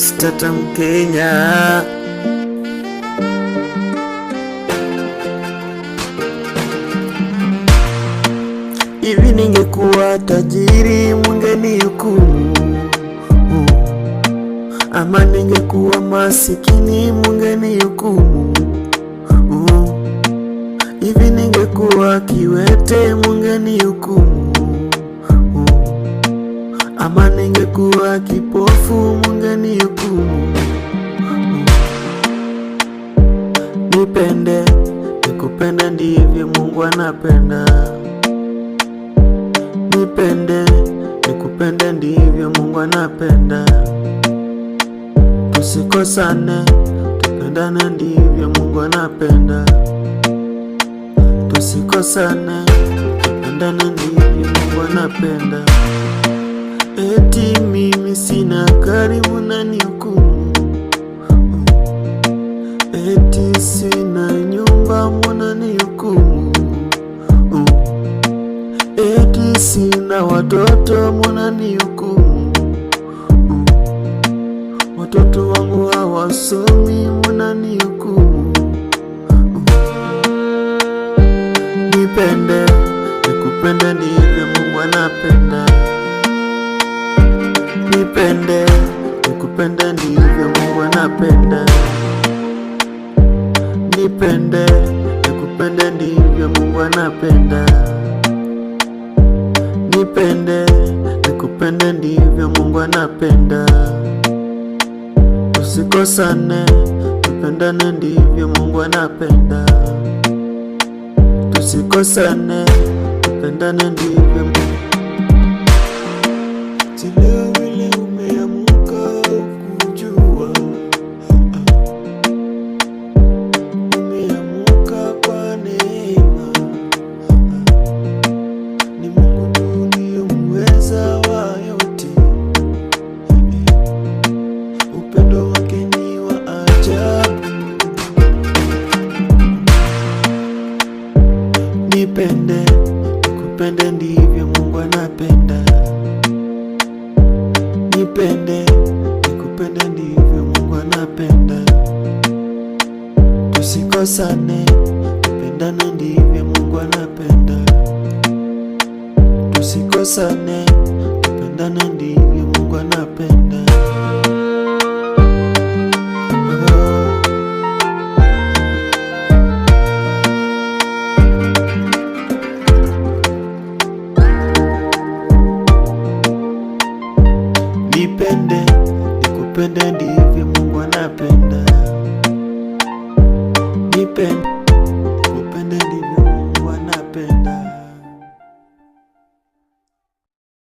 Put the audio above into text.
Stata Mkenya. Hivi ningekuwa tajiri mungenihukumu, ama ningekuwa masikini mungenihukumu. Hivi ningekuwa kiwete mungenihukumu, ama ningekuwa kipofu mungenihukumu. Nipende nikupende, ndivyo Mungu anapenda. Nipende nikupende, ndivyo Mungu anapenda. Tusikosane tupendane, ndivyo Mungu anapenda. Tusikosane tupendane, ndivyo Mungu anapenda. Eti mimi sina gari munanihukumu, eti sina nyumba munanihukumu, eti sina watoto munanihukumu, watoto wangu hawasomi munanihukumu. Nipende nikupende, ndivyo Mungu anapenda. Nipende nikupende, ndivyo Mungu anapenda. Nipende nikupende, ndivyo Mungu anapenda. Nipende nikupende, ndivyo Mungu anapenda. Tusikosane tupendane, ndivyo Mungu anapenda. Tusikosane tupendane, ndivyo Mungu. Leo vile umeamka ukujua, umeamka kwa neema. Ni Mungu tu ndiye muweza wa yote, upendo wake ni wa ajabu. Nipende nikupende, ndivyo Mungu anapenda. Nipende nikupende, ndivyo Mungu anapenda. Tusikosane tupendane, ndivyo Mungu anapenda. Tusikosane tupendane, ndivyo Mungu anapenda. Nipende nikupende, ndivyo Mungu anapenda. Nipende